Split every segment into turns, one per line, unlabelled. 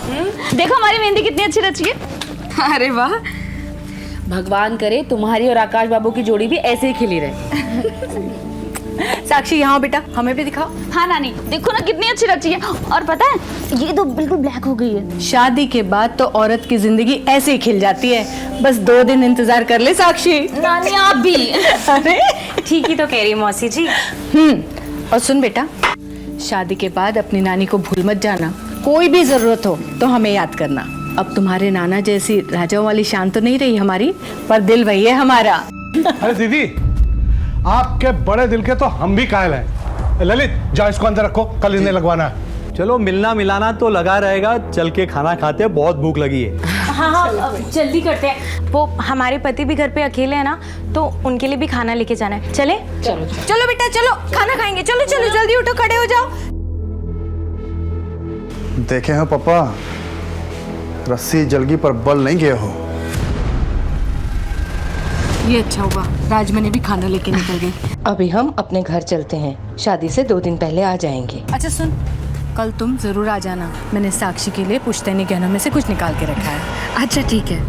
देखो हमारी मेहंदी कितनी अच्छी रची है।
अरे वाह,
भगवान करे तुम्हारी और आकाश बाबू की जोड़ी भी ऐसे ही खिली रहे।
साक्षी यहाँ बेटा, हमें भी दिखाओ।
हाँ नानी, देखो ना कितनी अच्छी रची है। और पता है ये तो बिल्कुल ब्लैक हो गई है।
शादी के बाद तो औरत की जिंदगी ऐसे ही खिल जाती है। बस 2 दिन इंतजार कर ले साक्षी।
नानी आप भी।
अरे
ठीक ही तो कह रही है मौसी जी।
और सुन बेटा, शादी के बाद अपनी नानी को भूल मत जाना। कोई भी जरूरत हो तो हमें याद करना। अब तुम्हारे नाना जैसी राजाओं वाली शान तो नहीं रही हमारी, पर दिल वही है हमारा।
अरे दीदी, आपके बड़े दिल के तो हम भी कायल हैं। ललित, जाओ इसको अंदर रखो, कल इन्हें लगवाना है।
चलो, मिलना मिलाना तो लगा रहेगा। चल के खाना खाते हैं, बहुत भूख लगी है।
हाँ, जल्दी करते हैं। वो हमारे पति भी घर पे अकेले हैं ना, तो उनके लिए भी खाना लेके जाना है। चले?
चलो बेटा, चलो खाना खाएंगे। चलो चलो जल्दी उठो, खड़े हो जाओ।
देखे हैं पापा, रस्सी जलगी पर बल नहीं गए हो।
ये अच्छा हुआ, राजमनी भी खाना लेके निकल गई।
अभी हम अपने घर चलते हैं, शादी से 2 दिन पहले आ जाएंगे।
अच्छा सुन, कल तुम जरूर आ जाना। मैंने साक्षी के लिए पुश्तैनी गहनों में से कुछ निकाल के रखा है।
अच्छा ठीक है।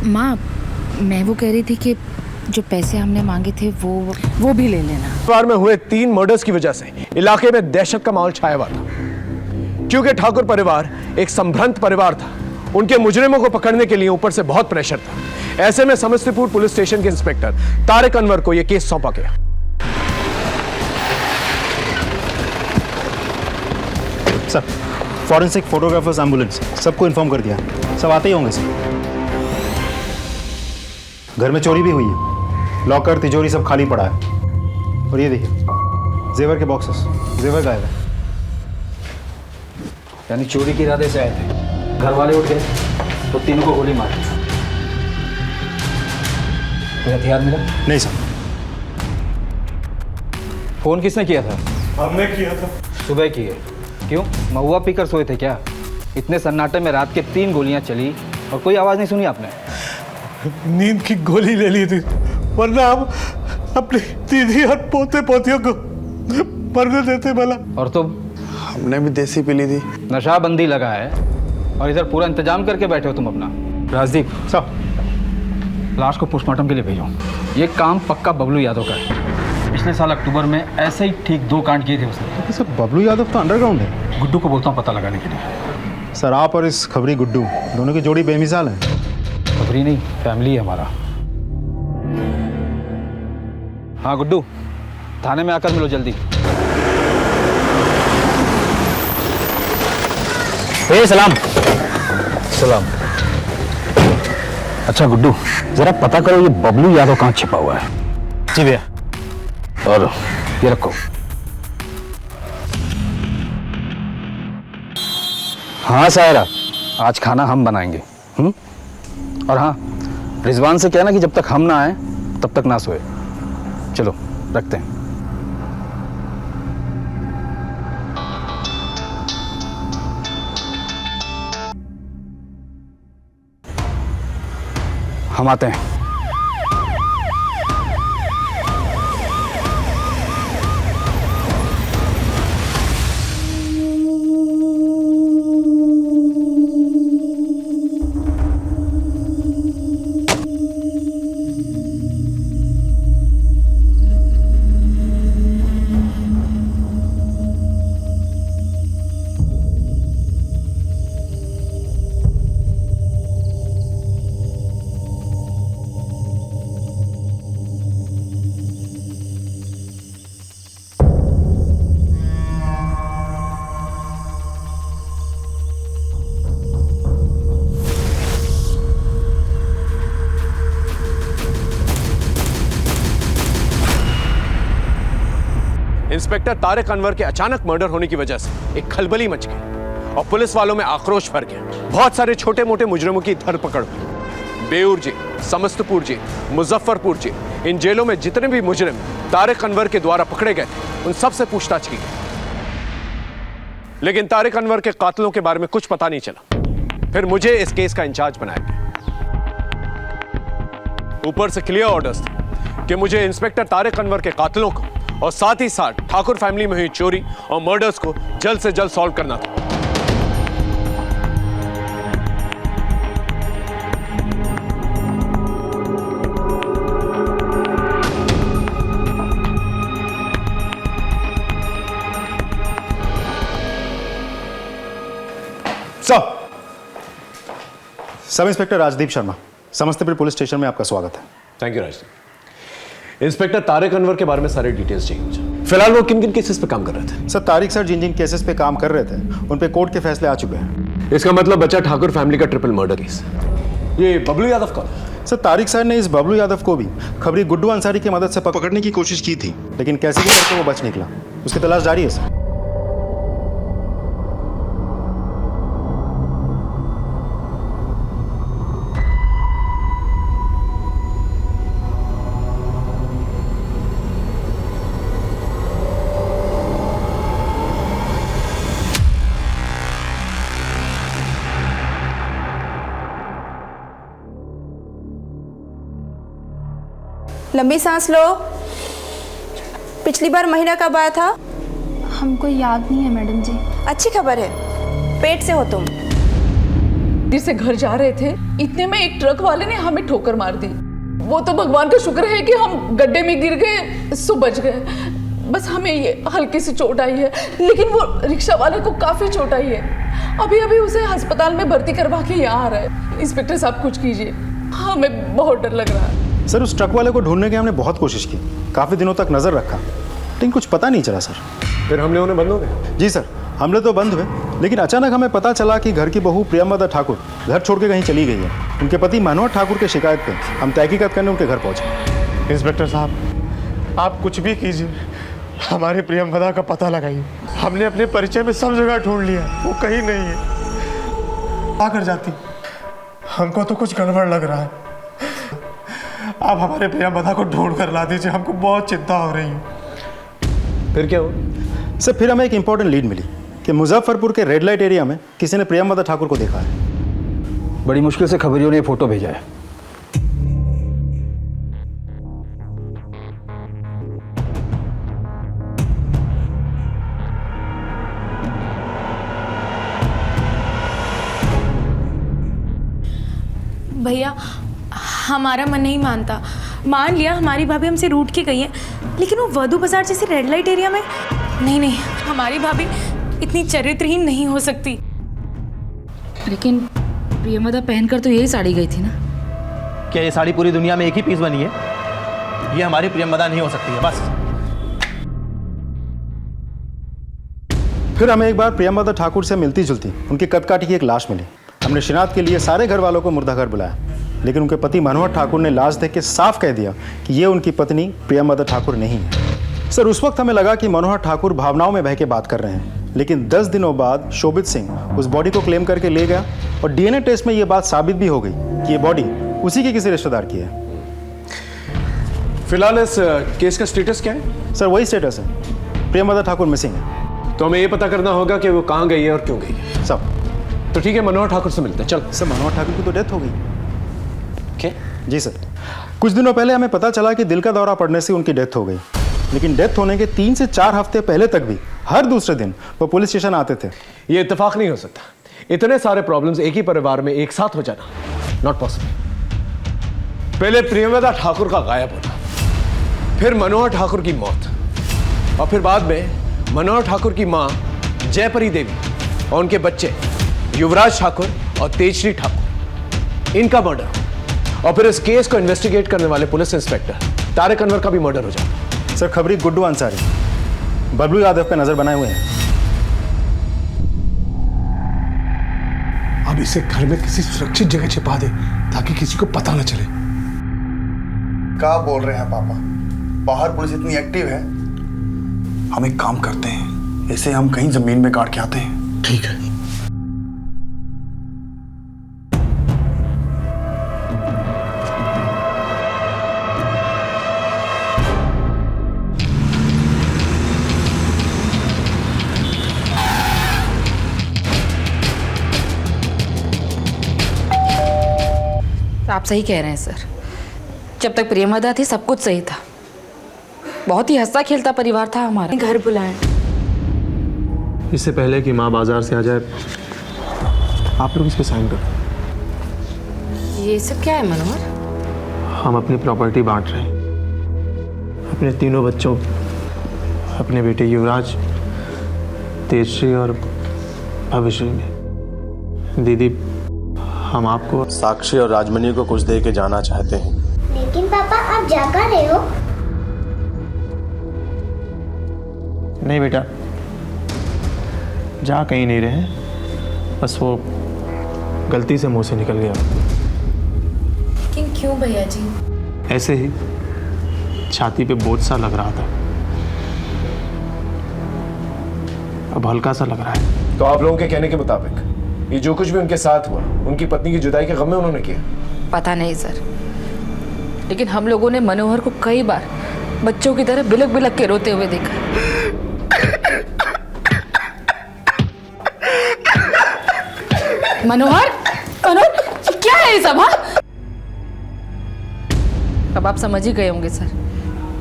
माँ, मैं वो कह रही थी कि जो पैसे हमने मांगे थे वो भी ले लेना।
परिवार में हुए 3 मर्डर्स की वजह से इलाके में दहशत का माहौल छाया हुआ था, क्योंकि ठाकुर परिवार एक संभ्रांत परिवार था। उनके मुजरिमों को पकड़ने के लिए ऊपर से बहुत प्रेशर था। ऐसे में समस्तीपुर पुलिस स्टेशन के इंस्पेक्टर तारिक अनवर को यह केस सौंपा गया।
सर, फॉरेंसिक, फोटोग्राफर्स, एम्बुलेंस सबको इन्फॉर्म कर दिया। सब आते ही होंगे सर। घर में चोरी भी हुई है। लॉकर, तिजोरी सब खाली पड़ा है। और ये देखिए, जेवर के बॉक्सेस, जेवर गायब है।
यानी चोरी के इरादे से आए थे, घर वाले उठ गए तो तीनों को गोली मारी। कोई हथियार मिला?
नहीं सर।
फोन किसने किया था?
हमने किया था।
सुबह किए? क्यों, महुआ पीकर सोए थे क्या? इतने सन्नाटे में रात के 3 गोलियां चली और कोई आवाज नहीं सुनी आपने?
नींद की गोली ले ली थी, वरना हम अपनी दीदी और पोते पोतियों को मरने देते भला।
और तुम?
हमने भी देसी पी ली थी।
नशाबंदी लगा है और इधर पूरा इंतजाम करके बैठे हो तुम अपना। राजदीप
सर,
लाश को पोस्टमार्टम के लिए भेजो। ये काम पक्का बबलू यादव का है। पिछले साल अक्टूबर में ऐसे ही ठीक 2 कांड किए थे उसने।
सर बबलू यादव तो अंडरग्राउंड है।
गुड्डू को बोलता हूँ पता लगाने के लिए।
सर, आप और इस खबरी गुड्डू दोनों की जोड़ी बेमिसाल है।
खबरी नहीं, फैमिली है हमारा। हाँ गुड्डू, थाने में आकर मिलो जल्दी।
सलाम।
सलाम। अच्छा गुड्डू, जरा पता करो ये बबलू यादव कहाँ छिपा हुआ है।
जी भैया।
और ये रखो। हाँ सायरा, आज खाना हम बनाएंगे। और हाँ, रिजवान से कहना कि जब तक हम ना आए तब तक ना सोए। चलो रखते हैं। हम आते हैं।
इंस्पेक्टर तारिक अनवर के अचानक मर्डर होने की वजह से एक खलबली मच गई और पुलिस वालों में आक्रोश भर गया। बहुत सारे छोटे मोटे मुजरिमों की धरपकड़ हुई। Beur jail, Samastipur jail, Muzaffarpur jail, इन जेलों में जितने भी मुजरिम तारिक अनवर के द्वारा पकड़े गए थे, उन सबसे पूछताछ की गई। लेकिन तारिक अनवर के कातिलों के बारे में कुछ पता नहीं चला। फिर मुझे इस केस का इंचार्ज बनाया गया। ऊपर से क्लियर ऑर्डर्स थे कि मुझे इंस्पेक्टर तारिक अनवर के कातिलों को और साथ ही साथ ठाकुर फैमिली में हुई चोरी और मर्डर्स को जल्द से जल्द सॉल्व करना था।
Sub inspector Rajdeep Sharma, Samastipur police station में आपका स्वागत है।
Thank you Rajdeep. Inspector Tariq Anwar के बारे में सारे डिटेल्स चाहिए मुझे। फिलहाल वो किन किन केसेस पे काम कर रहे थे?
सर, तारिक सर जिन जिन केसेस पे काम कर रहे थे उन पे कोर्ट के फैसले आ चुके हैं।
इसका मतलब बच्चा ठाकुर फैमिली का ट्रिपल मर्डर केस। ये बबलू यादव कौन है?
सर, तारिक सर ने इस बबलू यादव को भी खबरी गुड्डू अंसारी की मदद से पकड़ने की कोशिश की थी, लेकिन कैसे भी करके वो बच निकला। उसकी तलाश जारी है सर।
लंबी सांस लो। पिछली बार महीना कब आया था?
हमको याद नहीं है मैडम जी।
अच्छी खबर है, पेट से हो तुम।
से घर जा रहे थे, इतने में एक ट्रक वाले ने हमें ठोकर मार दी। वो तो भगवान का शुक्र है कि हम गड्ढे में गिर गए, सो बच गए। बस हमें ये हल्की सी चोट आई है, लेकिन वो रिक्शा वाले को काफी चोट आई है। अभी अभी उसे अस्पताल में भर्ती करवा के यहाँ आ रहा है। इंस्पेक्टर साहब कुछ कीजिए, हमें बहुत डर लग रहा है।
सर, उस ट्रक वाले को ढूंढने की हमने बहुत कोशिश की, काफ़ी दिनों तक नज़र रखा, लेकिन कुछ पता नहीं चला सर।
फिर हमले उन्हें बंद हो गए?
जी सर, हमले तो बंद हुए, लेकिन अचानक हमें पता चला कि घर की बहू प्रियंवदा ठाकुर घर छोड़ के कहीं चली गई है। उनके पति मनोहर ठाकुर की शिकायत पे हम तहकीकात करने उनके घर पहुंचे।
इंस्पेक्टर साहब, आप कुछ भी कीजिए, हमारे प्रियंवदा का पता लगाइए। हमने अपने परिचय में सब जगह ढूंढ लिया, वो कहीं नहीं है। क्या कर जाती, हमको तो कुछ गड़बड़ लग रहा है। आप हमारे प्रियंवदा को ढूंढ कर ला दीजिए, हमको बहुत चिंता हो रही है।
फिर क्या हुआ?
सर, फिर हमें एक इंपॉर्टेंट लीड मिली कि मुजफ्फरपुर के रेड लाइट एरिया में किसी ने प्रियंवदा ठाकुर को देखा है।
बड़ी मुश्किल से खबरियों ने फोटो भेजा है।
भैया, हमारा मन नहीं मानता। मान लिया हमारी भाभी हमसे रूठ के गई है, लेकिन वो वधू बाजार जैसे रेड लाइट एरिया में नहीं, हमारी भाभी इतनी चरित्रहीन नहीं हो सकती।
लेकिन प्रियंवदा पहनकर तो यही साड़ी गई थी ना।
क्या ये साड़ी पूरी दुनिया में एक ही पीस बनी है? ये हमारी प्रियंवदा नहीं हो सकती है, बस।
फिर हमें एक बार प्रियंवदा ठाकुर से मिलती जुलती उनकी कदकाठी की एक लाश मिली। हमने शिनाख्त के लिए सारे घर वालों को मुर्दाघर बुलाया, लेकिन उनके पति मनोहर ठाकुर ने लाश देख के साफ कह दिया कि ये उनकी पत्नी प्रियंवदा ठाकुर नहीं है। सर, उस वक्त हमें लगा कि मनोहर ठाकुर भावनाओं में बह के बात कर रहे हैं, लेकिन 10 दिनों बाद शोभित सिंह उस बॉडी को क्लेम करके ले गया और डीएनए टेस्ट में ये बात साबित भी हो गई कि ये बॉडी उसी के किसी रिश्तेदार की है।
फिलहाल इस केस का स्टेटस क्या है?
सर, वही स्टेटस है, प्रियंवदा ठाकुर मिसिंग है।
तो हमें ये पता करना होगा कि वो कहाँ गई है और क्यों गई है।
सब
तो ठीक है, मनोहर ठाकुर से मिलते हैं। चल।
सर, मनोहर ठाकुर की तो डेथ हो गई।
क्या?
जी सर, कुछ दिनों पहले हमें पता चला कि दिल का दौरा पड़ने से उनकी डेथ हो गई, लेकिन डेथ होने के 3 से 4 हफ्ते पहले तक भी हर दूसरे दिन वो पुलिस स्टेशन आते थे।
ये इत्तेफाक नहीं हो सकता। इतने सारे प्रॉब्लम्स एक ही परिवार में एक साथ हो जाना नॉट पॉसिबल। पहले प्रियंवदा ठाकुर का गायब होना, फिर मनोहर ठाकुर की मौत, और फिर बाद में मनोहर ठाकुर की मां जयपरी देवी और उनके बच्चे युवराज ठाकुर और तेजश्री ठाकुर, इनका मर्डर, और फिर इस केस को इन्वेस्टिगेट करने वाले पुलिस इंस्पेक्टर तारिक अनवर का भी मर्डर हो जाता।
सर, खबरी गुड्डू अंसारी बबलू यादव पे नजर बनाए हुए हैं।
अब इसे घर में किसी सुरक्षित जगह छिपा दे ताकि किसी को पता न चले।
क्या बोल रहे हैं पापा? बाहर पुलिस इतनी एक्टिव है। हम एक काम करते हैं, इसे हम कहीं जमीन में गाड़ के आते हैं।
ठीक है।
आप सही कह रहे हैं सर। जब तक प्रियंवदा थी सब कुछ सही था। बहुत ही हंसता खेलता परिवार था हमारा।
घर बुलाएं।
इससे पहले कि माँ बाजार से आ जाए, आप लोग इस पे साइन करो।
ये सब क्या है मनोहर?
हम अपनी प्रॉपर्टी बांट रहे हैं अपने तीनों बच्चों, अपने बेटे युवराज, तेजश्री और भविष्य में। दीदी, हम आपको साक्षी और राजमणि को कुछ दे के जाना चाहते हैं।
लेकिन पापा आप जा कहाँ रहे हो?
नहीं बेटा, जा कहीं नहीं रहे, बस वो गलती से मुंह से निकल गया।
लेकिन क्यों भैया जी?
ऐसे ही छाती पे बोझ सा लग रहा था, अब हल्का सा लग रहा है।
तो आप लोगों के कहने के मुताबिक ये जो कुछ भी उनके साथ हुआ उनकी पत्नी की जुदाई के गम में उन्होंने किया?
पता नहीं सर, लेकिन हम लोगों ने मनोहर को कई बार बच्चों की तरह बिलक बिलक के रोते हुए देखा। मनोहर, मनोहर, क्या है ये सब? हाँ, अब आप समझ ही गए होंगे सर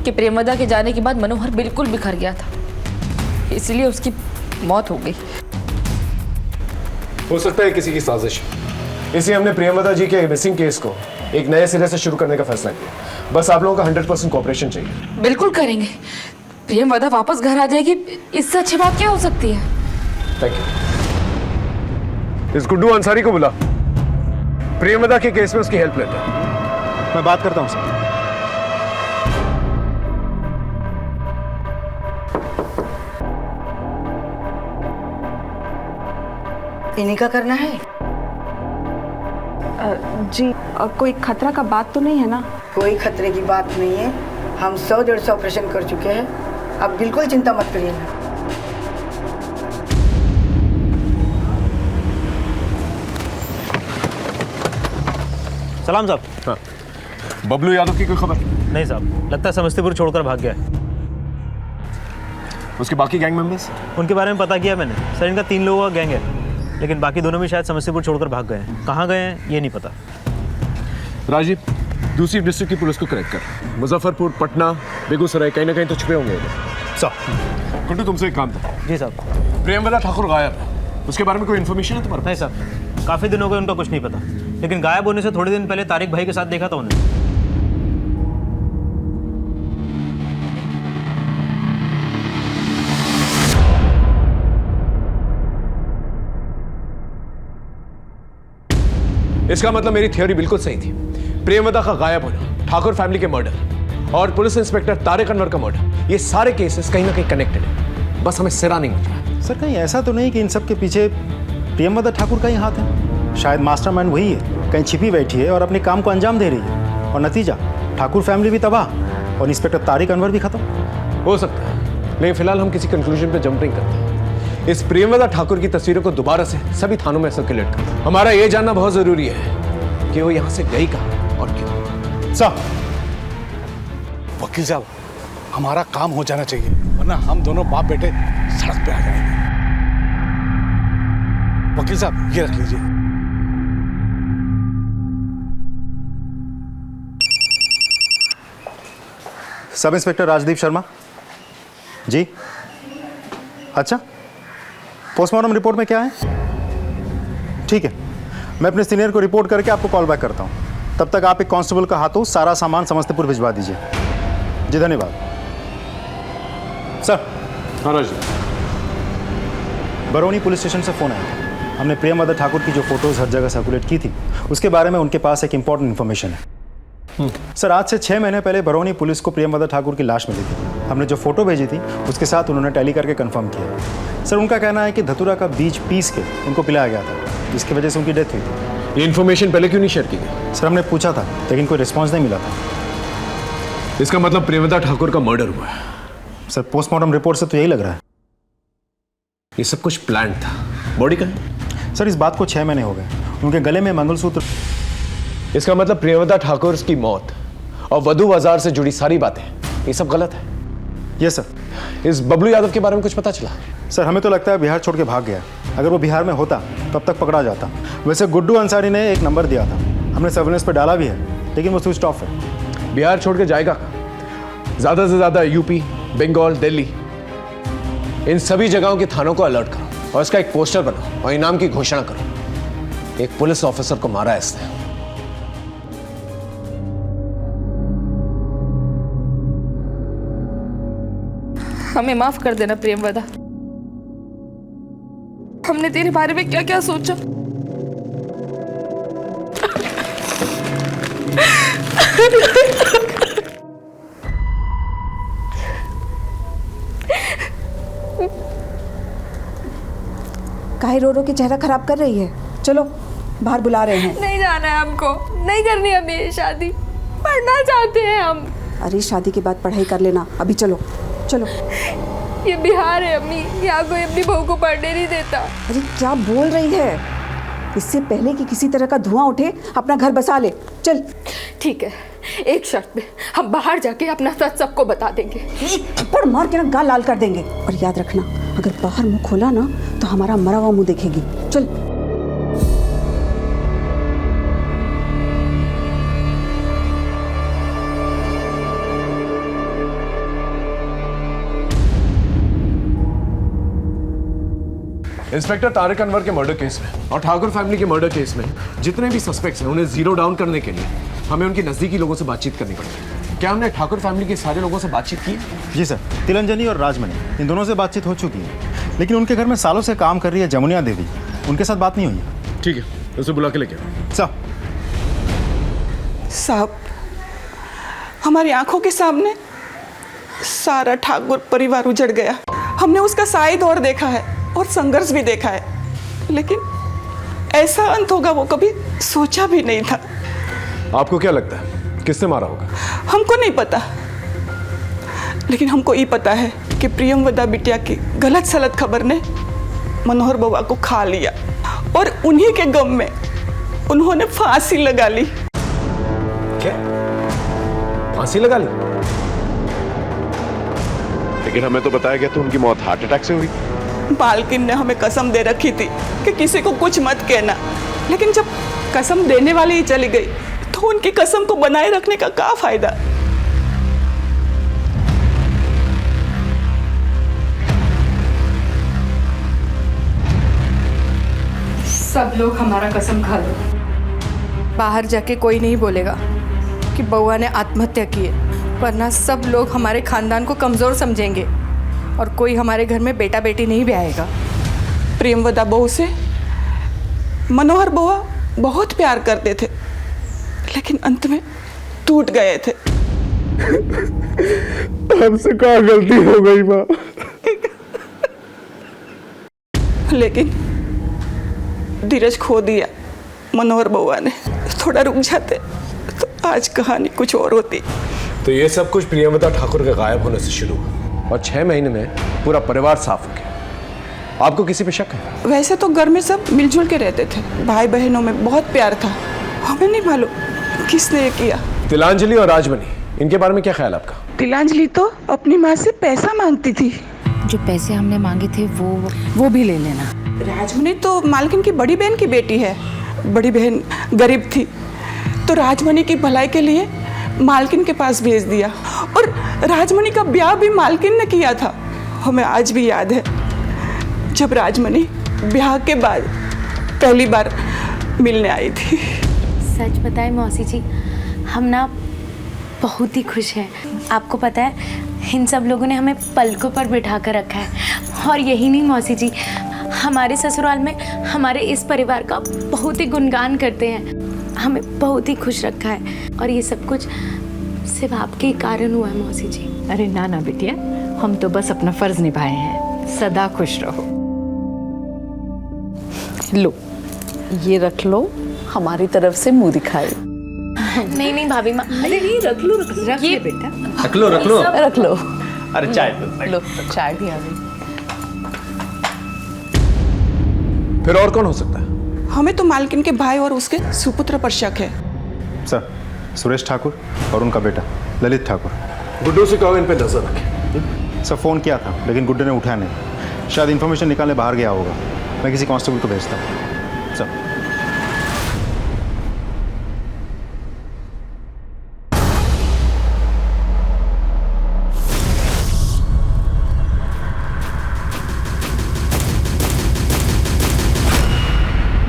कि प्रेमदा के जाने के बाद मनोहर बिल्कुल बिखर गया था, इसलिए उसकी मौत हो गई।
हो सकता है किसी की साजिश, इसलिए हमने प्रियमदा जी के मिसिंग केस को एक नए सिरे से शुरू करने का फैसला किया। बस आप लोगों का 100% कोऑपरेशन चाहिए।
बिल्कुल करेंगे। प्रियमदा वापस घर आ जाएगी, इससे अच्छी बात क्या हो सकती है?
Thank you. इस गुड्डू अंसारी को बुला, प्रियमदा के केस में उसकी हेल्प लेते हैं।
मैं बात करता हूं सर।
इन्हीं का करना है?
जी, कोई खतरा का बात तो नहीं है ना?
कोई खतरे की बात नहीं है। हम 100-150 ऑपरेशन कर चुके हैं, अब बिल्कुल चिंता मत करिएगा।
सलाम साहब।
हाँ। बबलू यादव की कोई खबर?
नहीं साहब, लगता है समस्तीपुर छोड़कर भाग गया है।
उसके बाकी गैंग मेंबर्स?
उनके बारे में पता किया मैंने सर, इनका 3 लोगों का गैंग है, लेकिन बाकी दोनों भी शायद समस्तीपुर छोड़कर भाग गए हैं। कहाँ गए हैं ये नहीं पता।
राजीव, दूसरी डिस्ट्रिक्ट की पुलिस को कनेक्ट कर। मुजफ्फरपुर, पटना, बेगूसराय, कहीं ना कहीं तो छुपे होंगे साहब। गुड्डू, तुमसे एक काम था।
जी साहब।
प्रेमदा ठाकुर गायब है, उसके बारे में कोई इन्फॉर्मेशन है तुम्हारे?
नहीं साहब, काफ़ी दिन हो गए, उनका कुछ नहीं पता, लेकिन गायब होने से थोड़े दिन पहले तारिक भाई के साथ देखा था उन्हें।
इसका मतलब मेरी थ्योरी बिल्कुल सही थी। प्रेमदा का गायब होना, ठाकुर फैमिली के मर्डर और पुलिस इंस्पेक्टर तारिक अनवर का मर्डर, ये सारे केसेस कहीं ना कहीं कनेक्टेड है। बस हमें सिरा नहीं मिल रहा।
सर, कहीं ऐसा तो नहीं कि इन सब के पीछे प्रियमदा ठाकुर का ही हाथ है? शायद मास्टरमाइंड वही है, कहीं छिपी बैठी है और अपने काम को अंजाम दे रही है, और नतीजा ठाकुर फैमिली भी तबाह और इंस्पेक्टर तारिक अनवर भी खत्म।
हो सकता है, लेकिन फिलहाल हम किसी कंक्लूजन पे जंप नहीं करते। इस प्रेमदा ठाकुर की तस्वीरों को दोबारा से सभी थानों में सर्कुलेट करें। हमारा यह जानना बहुत जरूरी है कि वो यहां से गई कहां और क्यों।
साहब,
वकील साहब, हमारा काम हो जाना चाहिए, वरना हम दोनों बाप बेटे सड़क पे आ जाएंगे। वकील साहब, ये रख लीजिए।
Sub inspector Rajdeep Sharma ji. अच्छा, पोस्टमार्टम रिपोर्ट में क्या है? ठीक है, मैं अपने सीनियर को रिपोर्ट करके आपको कॉल बैक करता हूं। तब तक आप एक कांस्टेबल का हाथों सारा सामान समस्तीपुर भिजवा दीजिए। जी धन्यवाद सर।
महाराज,
बरौनी पुलिस स्टेशन से फ़ोन आया। हमने प्रियमदा ठाकुर की जो फोटोज़ हर जगह सर्कुलेट की थी, उसके बारे में उनके पास एक इंपॉर्टेंट इन्फॉर्मेशन है। सर, आज से 6 महीने पहले बरौनी पुलिस को प्रियमदा ठाकुर की लाश मिली थी। हमने जो फोटो भेजी थी उसके साथ उन्होंने टैली करके कंफर्म किया। सर, उनका कहना है कि धतूरा का बीज पीस के उनको पिलाया गया था, जिसकी वजह से उनकी डेथ हुई थी।
ये इन्फॉर्मेशन पहले क्यों नहीं शेयर की गई?
सर, हमने पूछा था लेकिन कोई रिस्पॉन्स नहीं मिला था।
इसका मतलब प्रेमदा ठाकुर का मर्डर हुआ है?
सर, पोस्टमार्टम रिपोर्ट से तो यही लग रहा है।
ये सब कुछ प्लान था। बॉडी कहाँ है?
सर, इस बात को 6 महीने हो गए। उनके गले में मंगलसूत्र।
इसका मतलब प्रेमदा ठाकुर की मौत और वधू बाजार से जुड़ी सारी बातें, ये सब गलत है।
Yes sir.
इस बबलू यादव के बारे में कुछ पता चला?
सर, हमें तो लगता है बिहार छोड़ के भाग गया। अगर वो बिहार में होता तब तक पकड़ा जाता। वैसे गुड्डू अंसारी ने एक नंबर दिया था, हमने सर्वेलेंस पे डाला भी है, लेकिन वो स्विच ऑफ है।
बिहार छोड़ के जाएगा ज़्यादा से ज़्यादा यूपी, बंगाल, दिल्ली, इन सभी जगहों के थानों को अलर्ट करो और इसका एक पोस्टर बनाओ और इनाम की घोषणा करो। एक पुलिस ऑफिसर को मारा है इसने।
हमें माफ कर देना प्रेमवदा। हमने तेरे बारे में क्या क्या सोचा,
काहे रो रो के चेहरा खराब कर रही है? चलो बाहर बुला रहे हैं।
नहीं जाना है हमको, नहीं करनी हमें ये शादी, पढ़ना चाहते हैं हम।
अरे शादी के बाद पढ़ाई कर लेना, अभी चलो चलो।
ये बिहार है अम्मी, यहाँ कोई अपनी बहू को पढ़ने नहीं देता।
अरे क्या बोल रही है? इससे पहले कि किसी तरह का धुआं उठे अपना घर बसा ले। चल
ठीक है, एक शर्त पे, हम बाहर जाके अपना सच सबको बता देंगे।
एक थप्पड़ मार के ना गाल लाल कर देंगे। और याद रखना, अगर बाहर मुंह खोला ना तो हमारा मरा हुआ मुंह देखेगी। चल।
इंस्पेक्टर तारिक अनवर के मर्डर केस में और ठाकुर फैमिली के मर्डर केस में जितने भी सस्पेक्ट्स हैं उन्हें जीरो डाउन करने के लिए हमें उनके नजदीकी लोगों से बातचीत करनी पड़ेगी। क्या हमने ठाकुर फैमिली के सारे लोगों से बातचीत की?
जी सर, तिलंजनी और राजमणि इन दोनों से बातचीत हो चुकी है, लेकिन उनके घर में सालों से काम कर रही है जमुनिया देवी, उनके साथ बात नहीं हुई है।
ठीक है, उसे बुला के लेके आओ।
साहब, हमारी आंखों के सामने सारा ठाकुर परिवार उजड़ गया। हमने उसका साई दौर देखा है और संघर्ष भी देखा है, लेकिन ऐसा अंत होगा वो कभी सोचा भी नहीं था।
आपको क्या लगता है किसने मारा होगा?
हमको नहीं पता, लेकिन हमको ये पता है कि प्रियमवदा बिटिया की गलत सलत खबर ने मनोहर बउआ को खा लिया और उन्हीं के गम में उन्होंने फांसी लगा ली।
क्या? फांसी लगा ली? लेकिन हमें तो बताया गया था उनकी मौत हार्ट अटैक से हुई।
मालकिन ने हमें कसम दे रखी थी कि किसी को कुछ मत कहना, लेकिन जब कसम देने वाली ही चली गई तो उनकी कसम को बनाए रखने का क्या फायदा?
सब लोग हमारा कसम खा लो, बाहर जाके कोई नहीं बोलेगा कि बउआ ने आत्महत्या की है, वरना सब लोग हमारे खानदान को कमज़ोर समझेंगे और कोई हमारे घर में बेटा बेटी नहीं ब्याहेगा।
प्रेमवदा बहू से मनोहर बुआ बहुत प्यार करते थे, लेकिन अंत में टूट गए थे।
हमसे क्या गलती हो गई माँ?
लेकिन धीरज खो दिया मनोहर बुआ ने। थोड़ा रुक जाते तो आज कहानी कुछ और होती।
तो ये सब कुछ प्रियमवदा ठाकुर के गायब होने से शुरू हुआ और 6 महीने में पूरा परिवार साफ हो गया। आपको किसी पे शक है?
वैसे तो घर में सब मिलजुल के रहते थे, भाई बहनों में बहुत प्यार था। हमें नहीं मालूम किसने ये किया।
तिलांजलि और राजमणि, इनके बारे में क्या ख्याल आपका?
तिलांजलि तो अपनी माँ से पैसा मांगती थी।
जो पैसे हमने मांगे थे वो भी ले लेना।
राजमणि तो मालकिन की बड़ी बहन की बेटी है। बड़ी बहन गरीब थी तो राजमणि की भलाई के लिए मालकिन के पास भेज दिया, और राजमणि का ब्याह भी मालकिन ने किया था। हमें आज भी याद है जब राजमणि ब्याह के बाद पहली बार मिलने आई थी।
सच बताएं मौसी जी, हम ना बहुत ही खुश हैं। आपको पता है इन सब लोगों ने हमें पलकों पर बिठा कर रखा है। और यही नहीं मौसी जी, हमारे ससुराल में हमारे इस परिवार का बहुत ही गुणगान करते हैं। हमें बहुत ही खुश रखा है और ये सब कुछ सिर्फ आपके ही कारण हुआ है मौसी जी।
अरे ना ना बिटिया, हम तो बस अपना फर्ज निभाए हैं। सदा खुश रहो। लो ये रख लो, हमारी तरफ से मुंह दिखाए।
नहीं नहीं भाभी माँ,
अरे ये रख लो रख ये बेटा,
रख लो
रख लो।
अरे चाय पे
लो चाय भी आ गई।
फिर और कौन हो सकता है?
हमें तो मालकिन के भाई और उसके सुपुत्र पर शक है।
सर, सुरेश ठाकुर और उनका बेटा ललित ठाकुर।
गुड्डू से कहो इन पे नजर रखें।
सर फ़ोन किया था लेकिन गुड्डू ने उठाया नहीं, शायद इन्फॉर्मेशन निकालने बाहर गया होगा। मैं किसी कांस्टेबल को भेजता हूँ। सर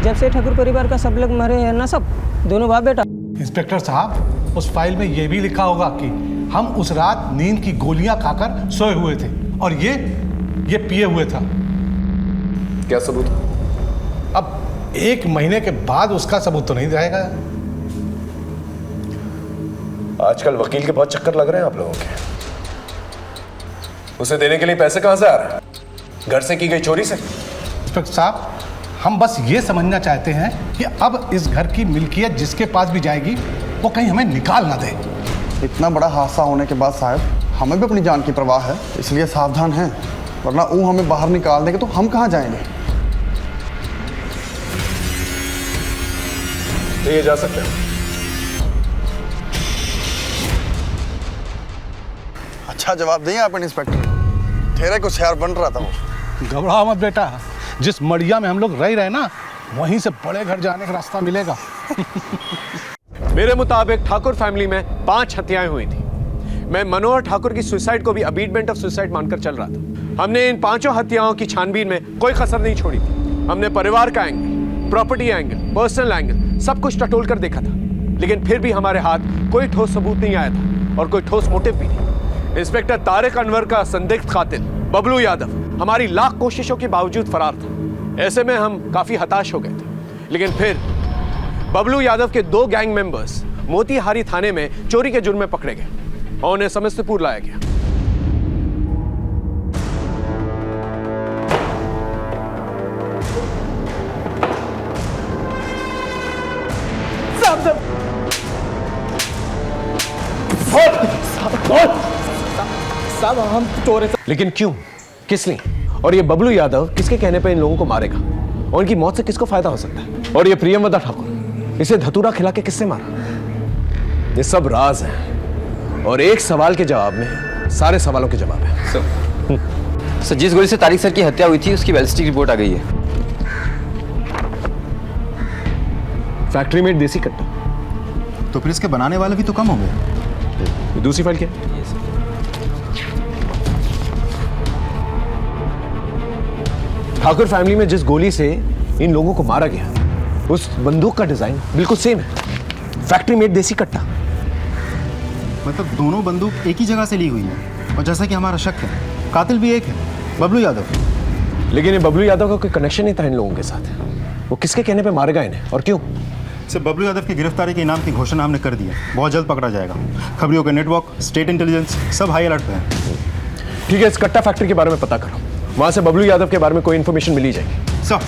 जब से ठाकुर परिवार का सब लोग मरे हैं ना, सब दोनों बाप बेटा।
इंस्पेक्टर साहब, उस फाइल में ये भी लिखा होगा कि हम उस रात नींद की गोलियां खाकर सोए हुए थे और ये पिए हुए था।
क्या सबूत?
अब 1 महीने के बाद उसका सबूत तो नहीं रहेगा।
आजकल वकील के बहुत चक्कर लग रहे हैं आप लोगों के। उसे देने के लिए पैसे कहां से आ रहे हैं? घर से की गई चोरी से?
इंस्पेक्टर साहब, हम बस ये समझना चाहते हैं कि अब इस घर की मिल्कियत जिसके पास भी जाएगी वो कहीं हमें निकाल ना दे।
इतना बड़ा हादसा होने के बाद साहब हमें भी अपनी जान की परवाह है, इसलिए सावधान हैं, वरना वो हमें बाहर निकाल देंगे तो हम कहाँ जाएंगे।
तो ये जा सकते हैं।
अच्छा जवाब दें आप इंस्पेक्टर, ठहरे कुछ यार बन रहा था वो।
घबराओ मत बेटा, जिस मड़िया में हम लोग रह रहे ना वहीं से बड़े घर जाने का रास्ता मिलेगा।
मेरे मुताबिक ठाकुर फैमिली में 5 हत्याएं हुई थी। मैं मनोहर ठाकुर की सुसाइड को भी अबीटमेंट ऑफ सुसाइड मानकर चल रहा था। हमने इन 5 हत्याओं की छानबीन में कोई कसर नहीं छोड़ी थी। हमने परिवार का angle, property angle, personal angle सब कुछ टटोल कर देखा था, लेकिन फिर भी हमारे हाथ कोई ठोस सबूत नहीं आया था और कोई ठोस मोटिव भी नहीं। इंस्पेक्टर तारिक अनवर का संदिग्ध कातिल बबलू यादव हमारी लाख कोशिशों के बावजूद फरार था। ऐसे में हम काफी हताश हो गए थे, लेकिन फिर बबलू यादव के 2 गैंग मेंबर्स मोतीहारी थाने में चोरी के जुर्म में पकड़े गए और उन्हें समस्तीपुर लाया गया। साहब हम चोर, लेकिन क्यों, किस लिए, और ये बबलू यादव किसके कहने पे इन लोगों को मारेगा और इनकी मौत से किसको फायदा हो सकता है? और ये प्रियमवदा ठाकुर, इसे धतूरा खिला के किससे मारा? ये सब राज हैं और एक सवाल के जवाब में सारे सवालों के जवाब है।
सर जिस गोली से तारिक सर की हत्या हुई थी उसकी बैलिस्टिक रिपोर्ट आ गई है।
फैक्ट्री मेड देसी कट्टा,
तो फिर इसके बनाने वाले भी तो कम होंगे।
दूसरी फाइल क्या? ठाकुर फैमिली में जिस गोली से इन लोगों को मारा गया उस बंदूक का डिजाइन बिल्कुल सेम है, फैक्ट्री मेड देसी कट्टा।
मतलब दोनों बंदूक एक ही जगह से ली हुई है और जैसा कि हमारा शक है कातिल भी एक है, बबलू यादव।
लेकिन ये बबलू यादव का कोई कनेक्शन नहीं था इन लोगों के साथ। वो किसके कहने पे मारेगा इन्हें और क्यों?
सिर्फ बबलू यादव की गिरफ्तारी के इनाम की घोषणा हमने कर दी है, बहुत जल्द पकड़ा जाएगा। खबरियों का नेटवर्क, स्टेट इंटेलिजेंस सब हाई अलर्ट पे है।
ठीक है, इस कट्टा फैक्ट्री के बारे में पता करो, वहां से बबलू यादव के बारे में कोई इंफॉर्मेशन मिली जाएगी।
सर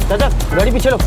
चाचा गाड़ी पीछे लो।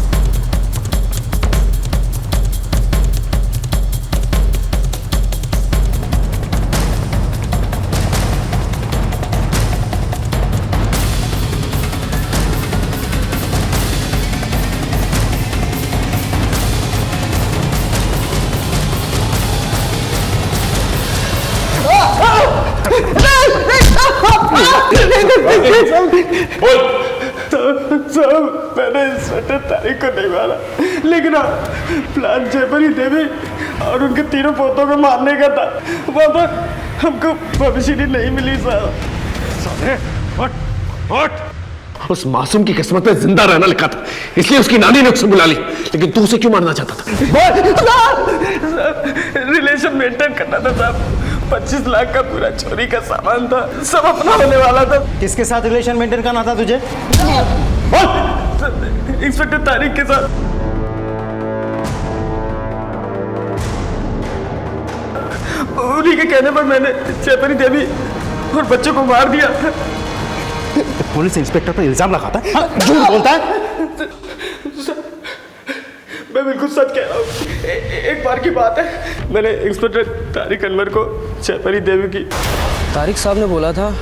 साहब मैंने इंस्पेक्टर तारिक को नहीं मारा, लेकिन प्लान जयपरी देवी और उनके तीनों पोतों को मारने का था। वहाँ पर हमको भविष्य नहीं मिली साहब।
उस मासूम की किस्मत में जिंदा रहना लिखा था, इसलिए उसकी नानी ने उसे बुला ली। लेकिन तू उसे क्यों मारना चाहता था?
रिलेशन मेंटेन करना था साहब। 25 लाख का पूरा चोरी का सामान था, सब अपना होने वाला था।
किसके साथ रिलेशन मेंटेन करना था तुझे?
इंस्पेक्टर तारिक के साथ। उन्हीं के कहने पर मैंने जयपरी देवी और बच्चों को मार दिया।
पुलिस इंस्पेक्टर पर इल्जाम लगाता है, झूठ बोलता है।
मैं बिल्कुल सच कह रहा हूँ। एक बार की बात है, मैंने इंस्पेक्टर तारिक अनवर को जयपरी देवी की।
तारिक साहब ने बोला था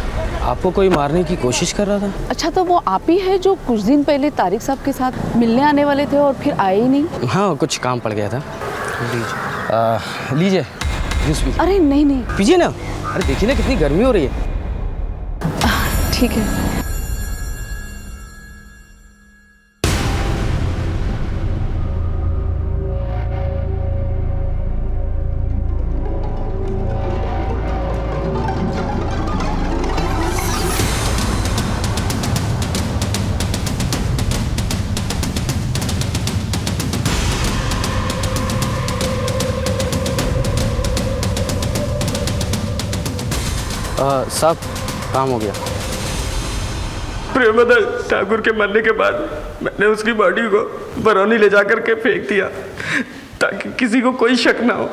आपको कोई मारने की कोशिश कर रहा था।
अच्छा, तो वो आप ही है जो कुछ दिन पहले तारिक साहब के साथ मिलने आने वाले थे और फिर आए ही नहीं?
हाँ, कुछ काम पड़ गया था। लीजिए जूस पीजिए।
अरे नहीं नहीं,
पीजिए ना। अरे देखिए ना कितनी गर्मी हो रही है।
ठीक है।
साहब काम हो गया।
प्रेमदा ठाकुर के मरने के बाद मैंने उसकी बॉडी को बरौनी ले जाकर के फेंक दिया ताकि किसी को कोई शक ना हो।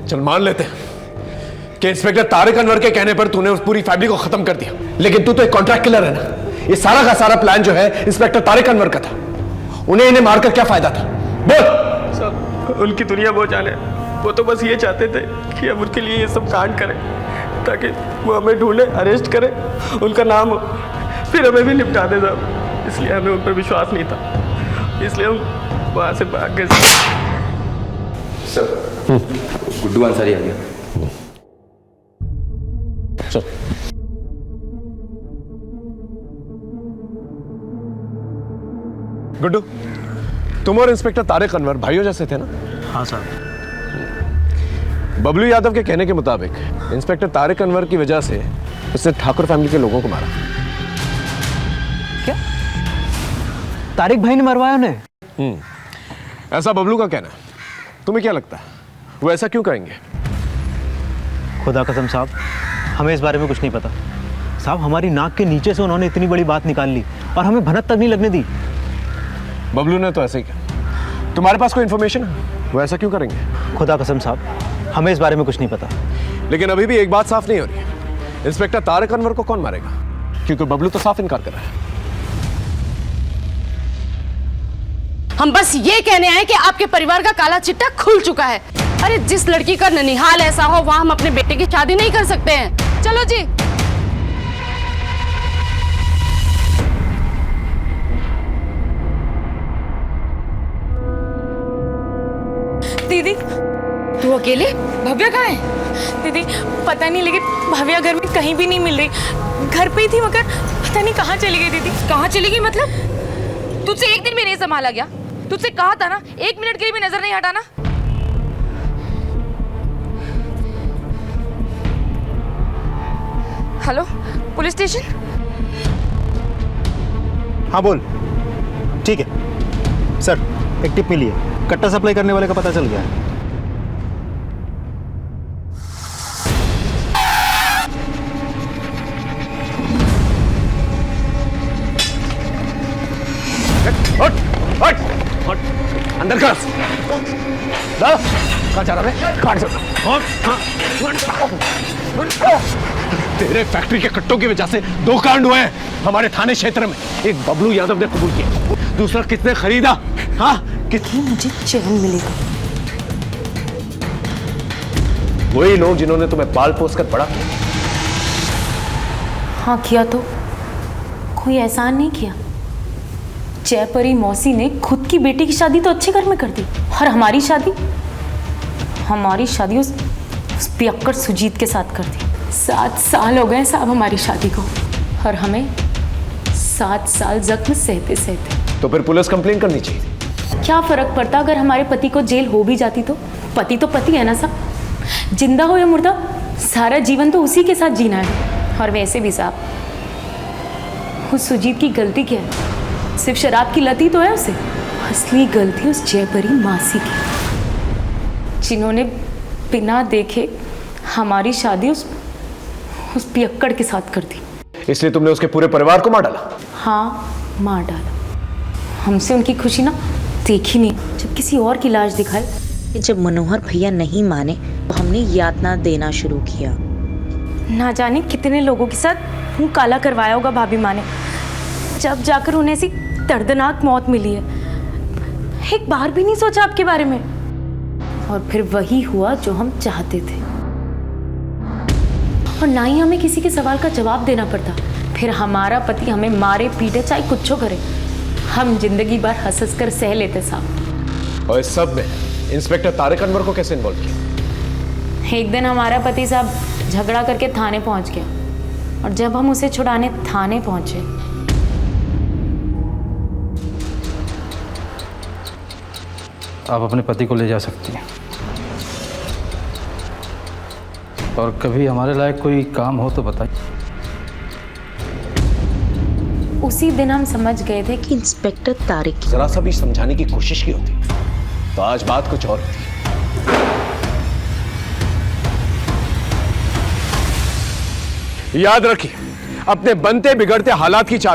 चल मान लेते हैं कि इंस्पेक्टर तारिक अनवर के कहने पर तूने उस पूरी फैमिली को खत्म कर दिया, लेकिन तू तो एक कॉन्ट्रैक्ट किलर है ना। ये सारा का सारा प्लान जो है इंस्पेक्टर तारिक अनवर का था। इन्हें मारकर क्या फायदा था? बोल।
सब उनकी दुनिया वो जाने, वो तो बस ये चाहते थे कि हम उनके लिए ये सब कांड करें ताकि वो हमें ढूंढे, अरेस्ट करें, उनका नाम हो, फिर हमें भी निपटा दे साहब। इसलिए हमें उन पर विश्वास नहीं था, इसलिए हम वहां से भाग गए।
सर गुड्डू अंसारी आ गया।
चल। गुड्डू, तुम और इंस्पेक्टर तारिक अनवर भाइयों जैसे थे ना?
हाँ साहब।
बबलू यादव के कहने के मुताबिक इंस्पेक्टर तारिक अनवर की वजह से उसने ठाकुर फैमिली के लोगों को मारा।
क्या? तारिक भाई ने मरवाया उन्हें?
ऐसा बबलू का कहना है। तुम्हें क्या लगता है वो ऐसा क्यों करेंगे?
खुदा कसम साहब, हमें इस बारे में कुछ नहीं पता साहब। हमारी नाक के नीचे से उन्होंने इतनी बड़ी बात निकाल ली और हमें भनक तक नहीं लगने दी।
बबलू ने तो ऐसे ही किया। तुम्हारे पास कोई इंफॉर्मेशन है वो ऐसा क्यों करेंगे?
खुदा कसम साहब, हमें इस बारे में कुछ नहीं पता।
लेकिन अभी भी एक बात साफ नहीं हो रही है, इंस्पेक्टर तारिक अनवर को कौन मारेगा? क्योंकि बबलू तो साफ इनकार कर रहा है।
हम बस ये कहने आए कि आपके परिवार का काला चिट्टा खुल चुका है। अरे जिस लड़की का ननिहाल ऐसा हो वहां हम अपने बेटे की शादी नहीं कर सकते हैं। चलो जी।
दीदी,
तू अकेले? भव्या कहाँ है?
दीदी पता नहीं, लेकिन भव्या घर में कहीं भी नहीं मिल रही। घर पे ही थी मगर पता नहीं कहाँ चली गई। दीदी
कहाँ चली गई मतलब? तुझसे एक दिन भी नहीं संभाला गया? तुझसे कहा था ना 1 मिनट के लिए भी नजर नहीं हटाना। Hello, police station?
हाँ बोल। ठीक है सर, एक टिप मिली है, कट्टा सप्लाई करने वाले का पता चल गया है।
अंदर कर। कहाँ जा रहा है? काट सकता। तेरे फैक्ट्री के कट्टों की वजह से 2 कांड हुए हैं हमारे थाने क्षेत्र में। एक बबलू यादव ने कबूल किया, दूसरा किसने खरीदा? हाँ, कितने
मुझे चैन मिलेगा?
वही लोग जिन्होंने तुम्हें पाल पोस कर बड़ा किया।
हाँ किया तो, कोई एहसान नहीं किया। जयपरी मौसी ने खुद की बेटी की शादी तो अच्छे घर में कर दी, और हमारी शादी उस पियक्कड़ सुजीत के साथ कर दी। 7 साल हो गए साहब हमारी शादी को, और हमें 7 साल जख्म सहते सहते।
तो फिर पुलिस कंप्लेन करनी चाहिए।
क्या फर्क पड़ता अगर हमारे पति को जेल हो भी जाती तो? पति तो पति है ना साहब, जिंदा हो या मुर्दा, सारा जीवन तो उसी के साथ जीना है। और वैसे भी साहब, उस सुजीत की गलती क्या है? सिर्फ शराब की लत ही तो है उसे। असली गलती उस जयपरी मासी की, जिन्होंने बिना देखे हमारी शादी उस पियक्कड़ के साथ कर दी।
इसलिए तुमने उसके पूरे परिवार को मार डाला?
हाँ, मार डाला। हमसे उनकी खुशी ना देखी नहीं। जब किसी और की लाश दिखाई,
जब मनोहर भैया नहीं माने तो हमने यातना देना शुरू किया।
ना जाने कितने लोगों के साथ मुंह काला करवाया होगा भाभी माँ ने, जब जाकर उन्हें ऐसी दर्दनाक मौत मिली है। एक बार भी नहीं सोचा आपके बारे में। और फिर वही हुआ जो हम चाहते थे, और ना ही हमें किसी के सवाल का जवाब देना पड़ता। फिर हमारा पति हमें मारे पीटे चाहे कुछ करे, हम जिंदगी भर हंस हंस कर सह लेते साहब।
और इस सब में इंस्पेक्टर तारिक अनवर को कैसे इन्वॉल्व किया?
एक दिन हमारा पति साहब झगड़ा करके थाने पहुंच गया, और जब हम उसे छुड़ाने थाने पहुंचे,
आप अपने पति को ले जा सकती हैं, और कभी हमारे लायक कोई काम हो तो बताइए।
उसी दिन हम समझ गए थे कि इंस्पेक्टर तारिक
जरा सा भी समझाने की कोशिश की होती तो आज बात कुछ और होती। याद रखिए, अपने बनते बिगड़ते हालात की चाबी